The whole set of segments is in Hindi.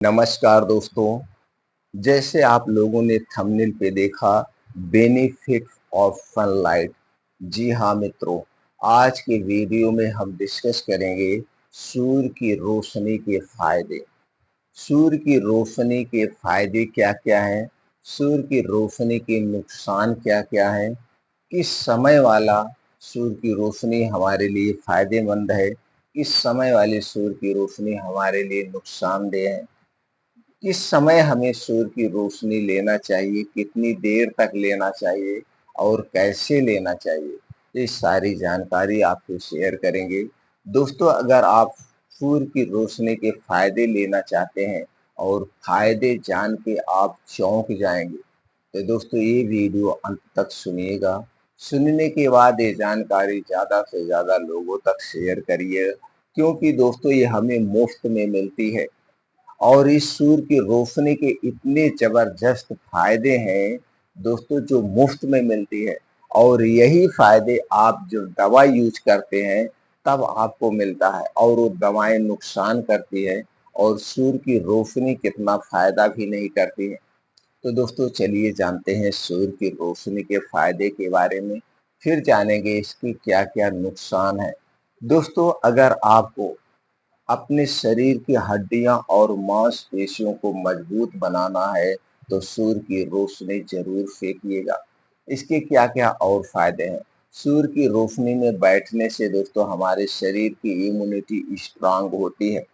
नमस्कार दोस्तों। जैसे आप लोगों ने थंबनेल पे देखा, बेनिफिट ऑफ सनलाइट। जी हाँ मित्रों, आज के वीडियो में हम डिस्कस करेंगे सूर्य की रोशनी के फायदे। सूर्य की रोशनी के फायदे क्या क्या हैं, सूर्य की रोशनी के नुकसान क्या क्या हैं, किस समय वाला सूर्य की रोशनी हमारे लिए फायदेमंद है, किस समय वाली सूर्य की रोशनी हमारे लिए नुकसानदेह है, किस समय हमें सूर्य की रोशनी लेना चाहिए, कितनी देर तक लेना चाहिए और कैसे लेना चाहिए, ये सारी जानकारी आपको शेयर करेंगे। दोस्तों, अगर आप सूर्य की रोशनी के फायदे लेना चाहते हैं और फायदे जान के आप चौंक जाएंगे, तो दोस्तों ये वीडियो अंत तक सुनिएगा। सुनने के बाद ये जानकारी ज़्यादा से ज़्यादा लोगों तक शेयर करिए, क्योंकि दोस्तों ये हमें मुफ्त में मिलती है और इस सूर्य की रोशनी के इतने जबरदस्त फायदे हैं दोस्तों, जो मुफ्त में मिलती है। और यही फायदे आप जो दवा यूज करते हैं तब आपको मिलता है, और वो दवाएं नुकसान करती है और सूर्य की रोशनी कितना फायदा भी नहीं करती है। तो दोस्तों चलिए जानते हैं सूर्य की रोशनी के फायदे के बारे में, फिर जानेंगे इसके क्या क्या नुकसान है। दोस्तों, अगर आपको अपने शरीर की हड्डियां और मांसपेशियों को मजबूत बनाना है तो सूर्य की रोशनी जरूर फेंकिएगा। इसके क्या क्या और फायदे हैं। सूर्य की रोशनी में बैठने से दोस्तों हमारे शरीर की इम्यूनिटी स्ट्रांग होती है,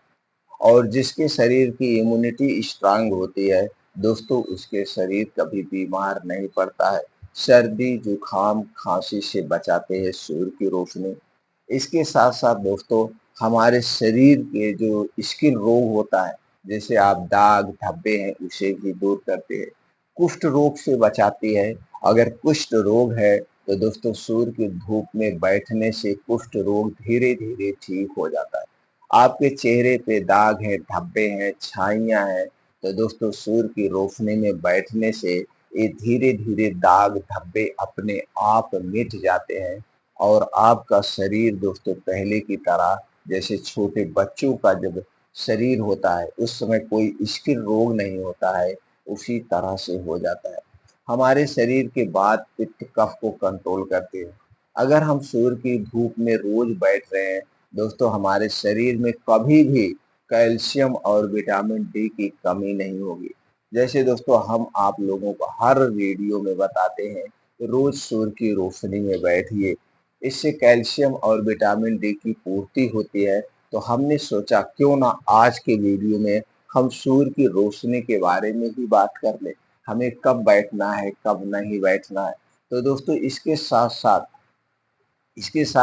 और जिसके शरीर की इम्यूनिटी स्ट्रांग होती है दोस्तों, उसके शरीर कभी बीमार नहीं पड़ता है। सर्दी जुकाम खांसी से बचाते हैं सूर्य की रोशनी। इसके साथ साथ दोस्तों हमारे शरीर के जो स्किन रोग होता है, जैसे आप दाग धब्बे हैं, उसे भी दूर करते हैं। कुष्ठ रोग से बचाती है। अगर कुष्ठ रोग है तो दोस्तों सूर्य की धूप में बैठने से कुष्ठ रोग धीरे धीरे ठीक हो जाता है। आपके चेहरे पे दाग है, धब्बे हैं, छाइयां हैं, तो दोस्तों सूर्य की रोशनी में बैठने से ये धीरे धीरे दाग धब्बे अपने आप मिट जाते हैं, और आपका शरीर दोस्तों पहले की तरह, जैसे छोटे बच्चों का जब शरीर होता है उस समय कोई स्किन रोग नहीं होता है, उसी तरह से हो जाता है। हमारे शरीर के वात पित्त कफ को कंट्रोल करते हैं। अगर हम सूर्य की धूप में रोज बैठ रहे हैं दोस्तों, हमारे शरीर में कभी भी कैल्शियम और विटामिन डी की कमी नहीं होगी। जैसे दोस्तों हम आप लोगों को हर वीडियो में बताते हैं, रोज सूर्य की रोशनी में बैठिए, इससे कैल्शियम और विटामिन डी की पूर्ति होती है। तो हमने सोचा क्यों ना आज के वीडियो में हम सूर्य की रोशनी के बारे में ही बात कर लें, हमें कब बैठना है कब नहीं बैठना है। तो दोस्तों इसके साथ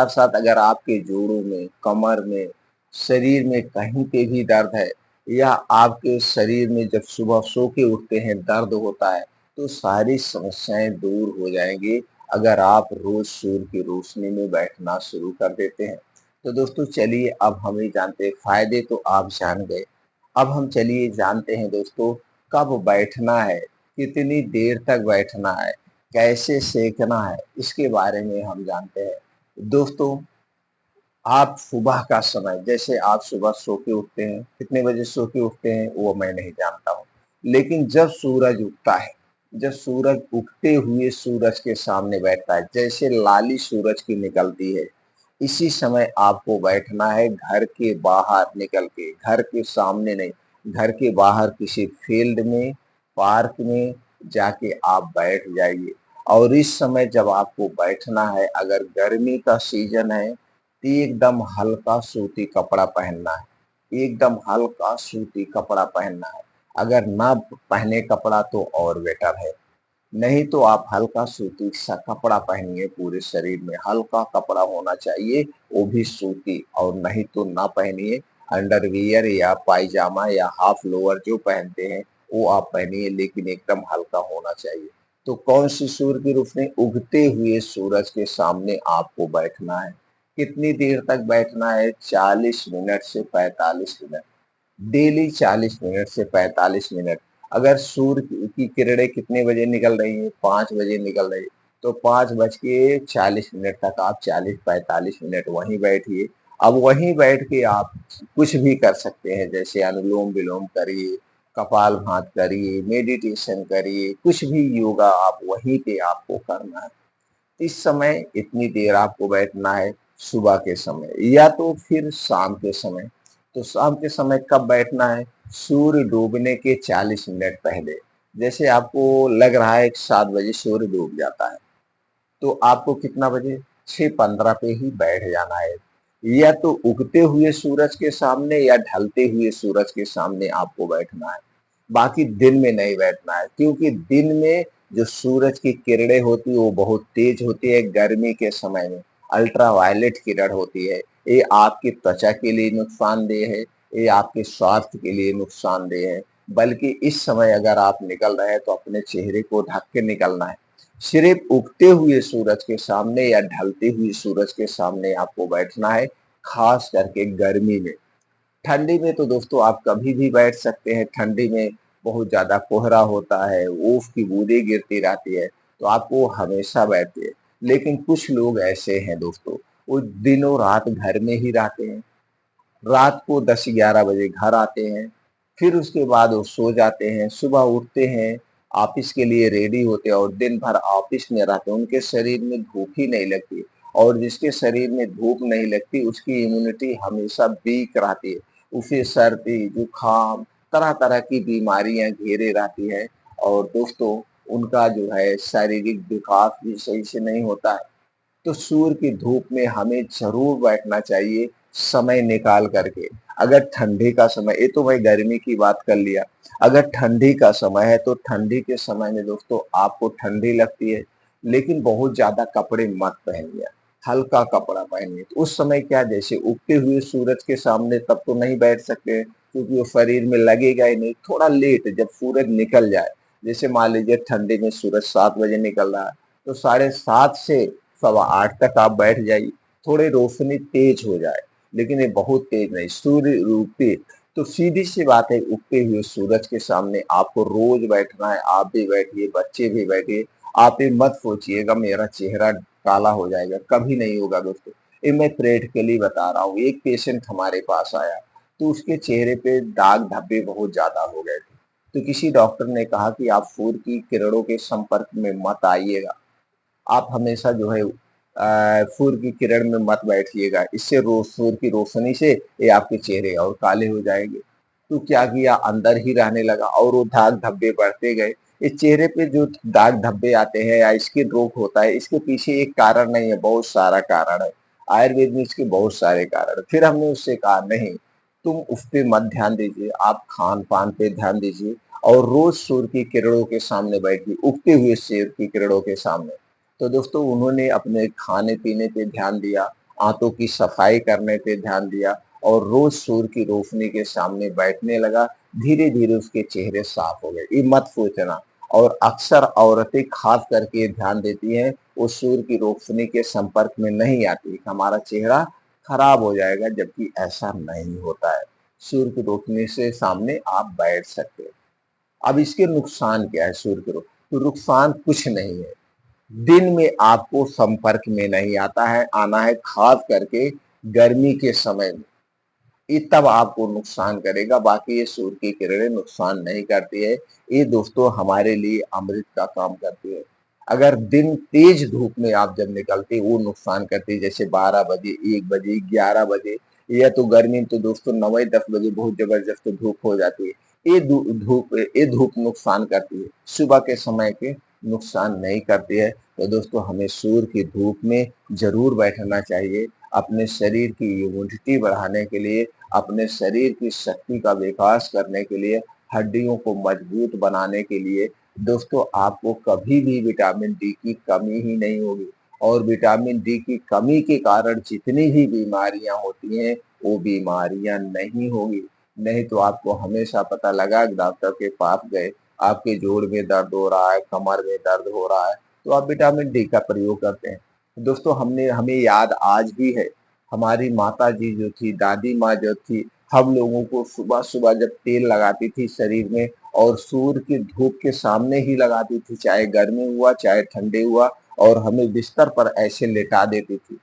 साथ अगर आपके जोड़ों में, कमर में, शरीर में कहीं पे भी दर्द है, या आपके शरीर में जब सुबह सो के उठते हैं दर्द होता है, तो सारी समस्याएं दूर हो जाएंगी अगर आप रोज सूर्य की रोशनी में बैठना शुरू कर देते हैं। तो दोस्तों चलिए अब हम ये जानते हैं, फायदे तो आप जान गए। अब हम चलिए जानते हैं दोस्तों, कब बैठना है, कितनी देर तक बैठना है, कैसे सेकना है, इसके बारे में हम जानते हैं। दोस्तों, आप सुबह का समय, जैसे आप सुबह सो के उठते हैं, कितने बजे सो के उठते हैं वो मैं नहीं जानता हूँ, लेकिन जब सूरज उगता है, जब सूरज उगते हुए सूरज के सामने बैठता है, जैसे लाली सूरज की निकलती है, इसी समय आपको बैठना है। घर के बाहर निकल के, घर के सामने नहीं, घर के बाहर किसी फील्ड में, पार्क में जाके आप बैठ जाइए। और इस समय जब आपको बैठना है, अगर गर्मी का सीजन है तो एकदम हल्का सूती कपड़ा पहनना है, एकदम हल्का सूती कपड़ा पहनना है। अगर ना पहने कपड़ा तो और बेटर है, नहीं तो आप हल्का सूती सा कपड़ा पहनिए। पूरे शरीर में हल्का कपड़ा होना चाहिए, वो भी सूती, और नहीं तो ना पहनिए। अंडरवियर या पायजामा या हाफ लोअर जो पहनते हैं वो आप पहनिए, लेकिन एकदम हल्का होना चाहिए। तो कौन सी सूर्य की रोशनी? उगते हुए सूरज के सामने आपको बैठना है। कितनी देर तक बैठना है? 40 मिनट से 45 मिनट, डेली 40 मिनट से 45 मिनट। अगर सूर्य की किरणें कितने बजे निकल रही हैं? 5 बजे निकल रही है, तो 5:40 तक आप 40-45 मिनट वहीं बैठिए। अब वहीं बैठ के आप कुछ भी कर सकते हैं, जैसे अनुलोम विलोम करिए, कपाल भात करिए, मेडिटेशन करिए, कुछ भी योगा आप वहीं पे आपको करना है। इस समय इतनी देर आपको बैठना है सुबह के समय या तो फिर शाम के समय। तो शाम के समय कब बैठना है? सूर्य डूबने के 40 मिनट पहले। जैसे आपको लग रहा है कि 7 बजे सूर्य डूब जाता है, तो आपको कितना बजे 6:15 पे ही बैठ जाना है। या तो उगते हुए सूरज के सामने या ढलते हुए सूरज के सामने आपको बैठना है। बाकी दिन में नहीं बैठना है, क्योंकि दिन में जो सूरज की किरणें होती है वो बहुत तेज होती है। गर्मी के समय में अल्ट्रावायलेट किरण होती है, ये आपकी त्वचा के लिए नुकसानदेह है, ये आपके स्वास्थ्य के लिए नुकसानदेह है। बल्कि इस समय अगर आप निकल रहे हैं तो अपने चेहरे को ढक के निकलना है। सिर्फ उगते हुए सूरज के सामने या ढलते हुए सूरज के सामने आपको बैठना है, खास करके गर्मी में। ठंडी में तो दोस्तों आप कभी भी बैठ सकते हैं। ठंडी में बहुत ज़्यादा कोहरा होता है, ओस की बूंदें गिरती रहती है, तो आपको हमेशा बैठिए। लेकिन कुछ लोग ऐसे हैं दोस्तों, वो दिनों रात घर में ही रहते हैं, रात को 10-11 बजे घर आते हैं, फिर उसके बाद वो सो जाते हैं, सुबह उठते हैं, ऑफिस के लिए रेडी होते हैं और दिन भर ऑफिस में रहते हैं। उनके शरीर में धूप ही नहीं लगती, और जिसके शरीर में धूप नहीं लगती उसकी इम्यूनिटी हमेशा वीक रहती है। उसे सर्दी, जुकाम, तरह-तरह की बीमारियाँ घेरे रहती है, और दोस्तों उनका जो है शारीरिक विकास भी सही से नहीं होता है। तो सूर्य की धूप में हमें ज़रूर बैठना चाहिए, समय निकाल करके। अगर ठंडी का समय, ये तो भाई गर्मी की बात कर लिया। अगर ठंडी का समय है तो ठंडी के समय में दोस्तों आपको ठंडी लगती है, लेकिन बहुत ज़्यादा कपड़े मत पहनिए, हल्का कपड़ा पहनिए। तो उस समय क्या, जैसे उगते हुए सूरज के सामने तब तो नहीं बैठ सकते, क्योंकि वो शरीर में लगेगा ही नहीं। थोड़ा लेट जब सूरज निकल जाए, जैसे मान लीजिए ठंडी में सूरज 7 बजे निकल रहा है, तो 7:30 से 8:15 तक आप बैठ जाइए, थोड़ी रोशनी तेज हो जाए, लेकिन ये बहुत तेज नहीं, सूर्य उगते। तो सीधी सी बात है, उगते हुए सूरज के सामने आपको रोज बैठना है। आप भी बैठिए, बच्चे भी बैठिए। आप ये मत सोचिएगा मेरा चेहरा काला हो जाएगा, कभी नहीं होगा दोस्तों। ये मैं प्रैक्टिकली बता रहा हूँ। एक पेशेंट हमारे पास आया, तो उसके चेहरे पे दाग धब्बे बहुत ज्यादा हो गए थे। तो किसी डॉक्टर ने कहा कि आप सूर्य की किरणों के संपर्क में मत आइएगा, आप हमेशा जो है सूर्य की किरण में मत बैठिएगा, इससे सूर्य की रोशनी से ये आपके चेहरे और काले हो जाएंगे। तो क्या किया, अंदर ही रहने लगा और वो दाग धब्बे बढ़ते गए। इस चेहरे पे जो दाग धब्बे आते हैं या स्किन रोग होता है, इसके पीछे एक कारण नहीं है, बहुत सारा कारण है। आयुर्वेद में इसके बहुत सारे कारण है। फिर हमने उससे कहा नहीं, तुम उस पे मत ध्यान दीजिए, आप खान पान पे ध्यान दीजिए और रोज सूर्य की किरणों के सामने बैठिए, उगते हुए सूर्य की किरणों के सामने। तो दोस्तों उन्होंने अपने खाने-पीने पे ध्यान दिया, आँतों की सफाई करने पे ध्यान दिया और रोज़ सूर्य की रोशनी के सामने बैठने लगा। धीरे-धीरे उसके चेहरे साफ हो गए। ये मत सोचना। और अक्सर औरतें ख़ास करके ये ध्यान देती हैं, वो सूर्य की रोशनी के संपर्क में नहीं आती, हमारा चेहरा खराब हो जाएगा, जबकि ऐसा नहीं होता है। सूर्य की रोशनी से सामने आप बैठ सकते हैं। अब इसके नुकसान क्या है सूर्य की तो नुकसान कुछ नहीं है। दिन में आपको संपर्क में नहीं आता है आना है, खास करके गर्मी के समय में, ये तब आपको नुकसान करेगा। बाकी ये सूर्य की किरणें नुकसान नहीं करती है, ये दोस्तों हमारे लिए अमृत का काम करती है। अगर दिन तेज धूप में आप जब निकलते वो नुकसान करती है, जैसे 12 बजे, 1 बजे, 11 बजे, या तो गर्मी में तो दोस्तों 9-10 बजे बहुत जबरदस्त धूप हो जाती है। ये धूप नुकसान करती है, सुबह के समय के नुकसान नहीं करती है। तो दोस्तों हमें सूर्य की धूप में जरूर बैठना चाहिए, अपने शरीर की इम्यूनिटी बढ़ाने के लिए, अपने शरीर की शक्ति का विकास करने के लिए, हड्डियों को मजबूत बनाने के लिए। दोस्तों आपको कभी भी विटामिन डी की कमी ही नहीं होगी, और विटामिन डी की कमी के कारण जितनी भी बीमारियां होती हैं वो बीमारियां नहीं होगी। नहीं तो आपको हमेशा पता लगा कि डॉक्टर के पास गए, आपके जोड़ में दर्द हो रहा है, कमर में दर्द हो रहा है, तो आप विटामिन डी का प्रयोग करते हैं। दोस्तों हमने हमें याद आज भी है, हमारी माताजी जो थी, दादी माँ जो थी, हम लोगों को सुबह-सुबह जब तेल लगाती थी शरीर में और सूर्य की धूप के सामने ही लगाती थी, चाहे गर्मी हुआ, चाहे ठंडी हुआ, और हमें बिस्तर पर ऐसे लेटा देती थी।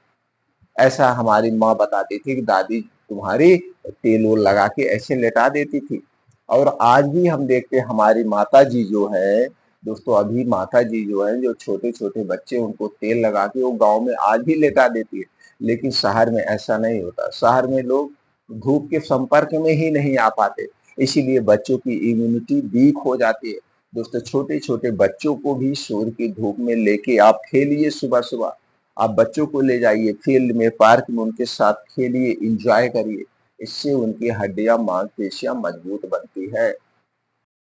ऐसा हमारी माँ बताती थी कि दादी तुम्हारी तेल-वेल लगा के ऐसे लेटा देती थी। और आज भी हम देखते हैं हमारी माता जी जो है दोस्तों, अभी माता जी जो है जो छोटे छोटे बच्चे उनको तेल लगा के वो गांव में आज भी लेटा देती है। लेकिन शहर में ऐसा नहीं होता, शहर में लोग धूप के संपर्क में ही नहीं आ पाते, इसीलिए बच्चों की इम्यूनिटी वीक हो जाती है। दोस्तों, छोटे छोटे बच्चों को भी सूर्य की धूप में लेके आप खेलिए, सुबह सुबह आप बच्चों को ले जाइए फील्ड में, पार्क में, उनके साथ खेलिए, इंजॉय करिए। इससे उनकी हड्डियां मांसपेशियां मजबूत बनती है।